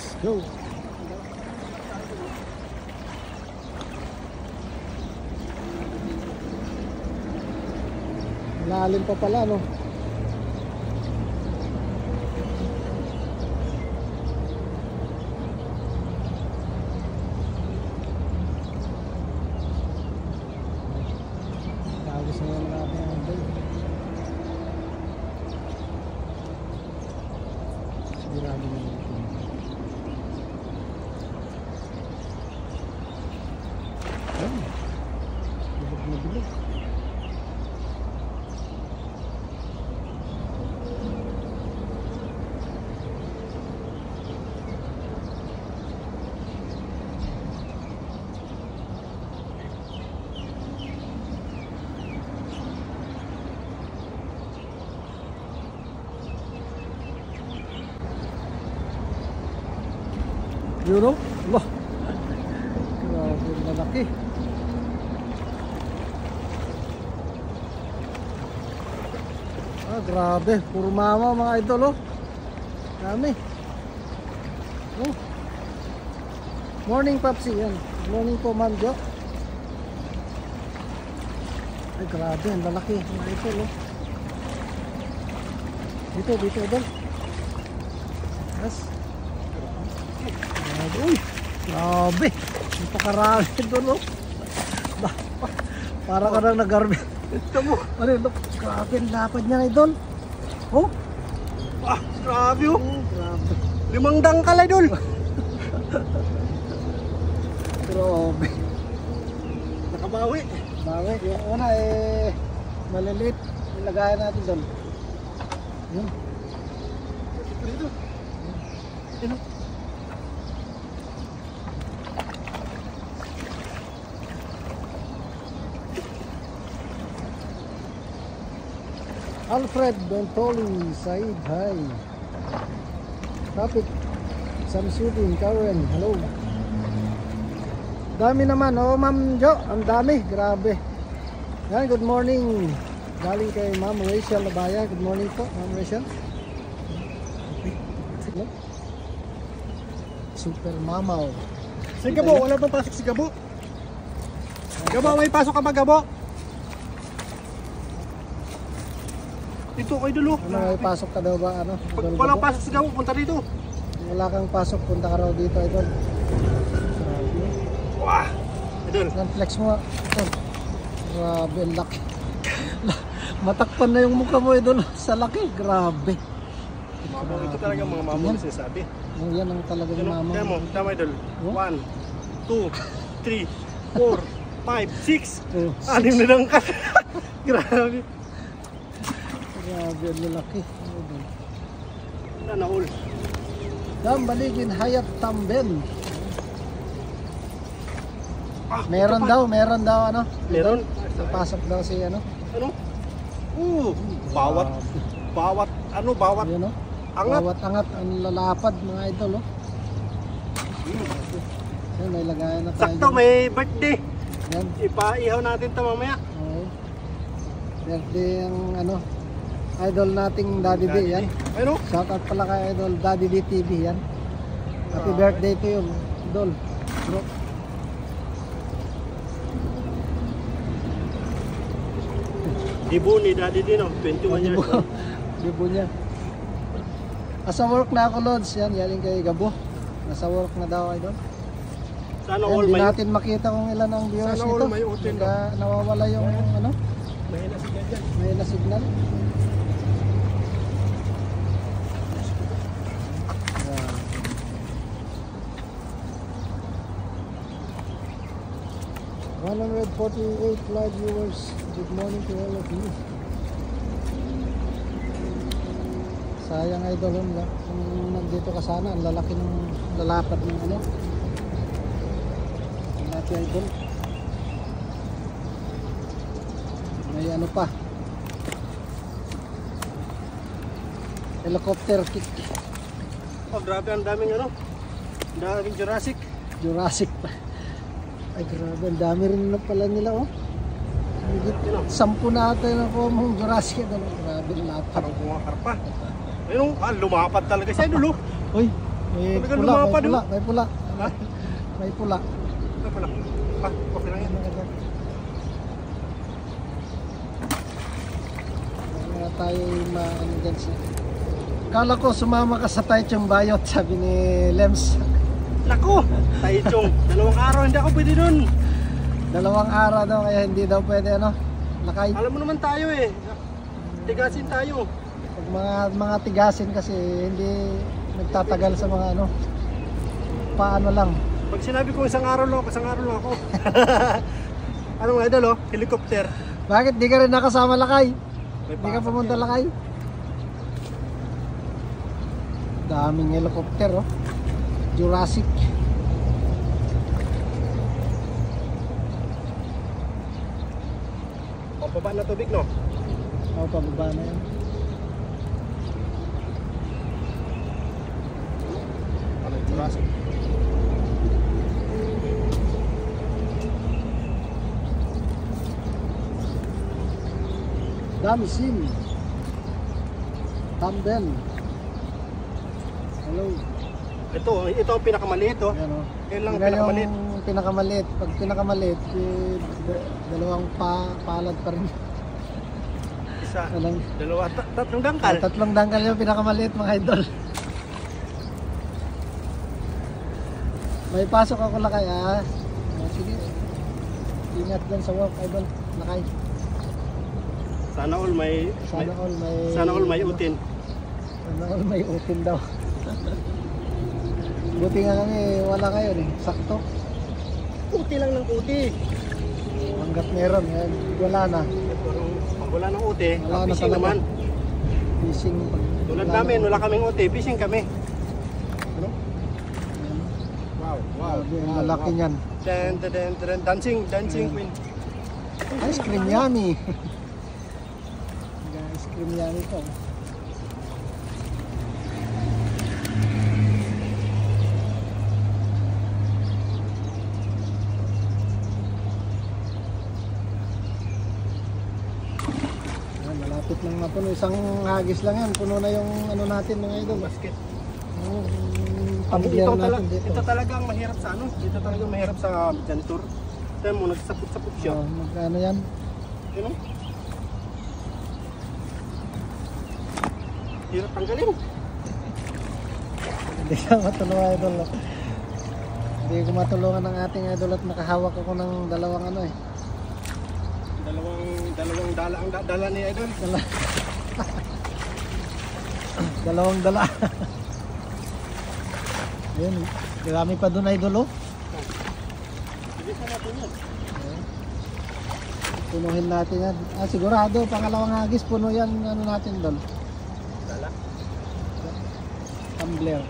Let's go. Lalim pa pala, no? Tapos na yung natin ang day. Sigurado na yun. Ayan. Bilog na bilog. Yun o? Allah! Grabe yung malaki. Ah, grabe. Puro mama mga idol o. Dami. Oh. Morning Papsi yan. Morning po Ma'am Jo. Ay grabe. Ang lalaki mga idol o. Dito idol. Yes. Uy, grabe. Napakarami doon, oh. Para ka nang nag-garbi. Ito mo. Ano yun? Grabe, ang lapad niya, idol. Oh. Ah, grabe, oh. Grabe. 5 dangkal, idol. Grabe. Nakabawi. Bawi. Yung una, maliliit. Ilagayan natin doon. Yun. Dito. Ano? Alfred Bentoli, Said, hi. Traffic, Samsudin, Karen, hello. Dami naman, oh Ma'am Jo, ang dami, grabe. Yan, good morning. Galing kay Ma'am Rachel Labaya, good morning po, Ma'am Rachel. Super Mamaw. Si Gabo, wala bang pasok si Gabo? Gabo, may pasok ka ba, Gabo? Dito kay dulo. Ano, may pasok ka daw ba? Ano? Pag walang pasok si Gabo, punta dito. Wala kang pasok, punta ka raw dito, idol. Wah! Idol. Yan, flex mo. Idol. Grabe, ang laki. Matakpan na yung mukha mo, idol. Sa laki, grabe. Mamaw, ito talaga mga mamaw na sinasabi. Oh, yan ang talagang mama. Kaya mo, tama idol. 1, 2, 3, 4, 5, 6. 6 na lang ka. Grabe. Grabe, ang lalaki. Sana all. Dam Baligin, Hayat Tamben. Ah, Meron daw, ano? Meron? Pasok daw si, ano? Ano? Bawat Yun, no? angat. Bawat angat, ang lalapad, mga idol, oh. Yan, may lagayan na tayo. Sakto, dyan. may birthday. Yan. Ipaihaw natin ito mamaya. Okay. Birthday ang, ano, idol nating Daddy D, yan. Ano? Shoutout pala kay idol Daddy D TV, yan. Happy birthday to you, idol. Bro. Dibo ni Daddy Dino, 21 years old. Dibo niya. Nasa work na ako, Lods. Yan, yaling kay Gabo. Nasa work na daw, idol. Sana Yan, all di may natin makita kung ilan ang viewers Sana all nito. may utin, no? Nawawala yung, ano, may nasigan dyan. may na signal. Yan. 148 live viewers. Good morning to all of you. Sayang idol lang. Kung nandito ka sana, ang lalaki ng lalapad ng ano. Lalaki idol. May ano pa. Helicopter kick. Oh, grabe, ang daming ano. Ang daming Jurassic. Jurassic pa. Ay grabe, ang dami rin na pala nila, oh. Higit 10 na ata na po mong Jurassic. Grabe, lahat. Parang kumakar pa. Ayun, lumapad talaga siya, dulo. Uy, May Talagang pula, may lumapad, pula, oh. may pula. Ha? May pula. Ito pala. Ah, okay lang yan. Kaya tayo maano dyan siya. Kala ko sumama ka sa Taichung Bayot, sabi ni Lems. Lako! Taichung, 2 araw hindi ako pwede dun. 2 araw daw, kaya hindi daw pwede ano, lakay. Alam mo naman tayo eh. Tigasin tayo. Pag mga tigasin kasi hindi nagtatagal sa mga ano, paano lang. Pag sinabi ko isang araw lang ako. Ano mga idol oh? Helicopter. Bakit di ka rin nakasama lakay? May Di ka pasok pumunta yan. lakay? Daming helicopter oh. Jurassic. Pababa na tubig no? Oh, pababa na yan. Ano Jurassic? Dami sim. Tambel. Hello. Ito ang pinakamaliit oh. Yan oh. Yan lang ang Yan pinakamaliit. yung pinakamaliit. Pag pinakamaliit, dalawang palad pa rin. Isa, Walang, 2, 3 dangkal. 3 dangkal yung pinakamaliit mga idol. May pasok ako lakay ah. Sige. Ingat dyan sa walk idol. Lakay. Sana all may Sana all may utin. Sana all may utin daw. Buti nga kami wala kayo eh. Sakto. Uti lang ng uti. Hanggat meron yan. Wala na. Pag wala ng uti, Wala na fishing talaga. naman. Fishing. Tulad namin, wala kaming uti, fishing kami. Ano? Yan. Wow, Grabe, ang lalaki niyan. Dancing queen. Ice cream yummy. Ice cream yummy to. Yan, malapit lang mapuno. Isang hagis lang yan. Puno na yung ano natin mga idol. Basket. Yung Ito, tumbler natin dito. ito talaga ang mahirap sa ano? Dito talaga ang mahirap sa jantur. Tignan mo, nagsapot-sapot siya. Oh, magkano yan? You know? Hirap tanggalin. Hindi ka matulungan idol. Hindi ko matulungan ng ating idol at nakahawak ako ng dalawang ano eh. Dalawang dala ang dala ni Idol. Dalawang dala. Ayun, marami pa doon idol oh. Sige sa natin yan. Punuhin natin yan. Ah, sigurado, pangalawang hagis, puno yan ano natin doon. Dala. Tumbler.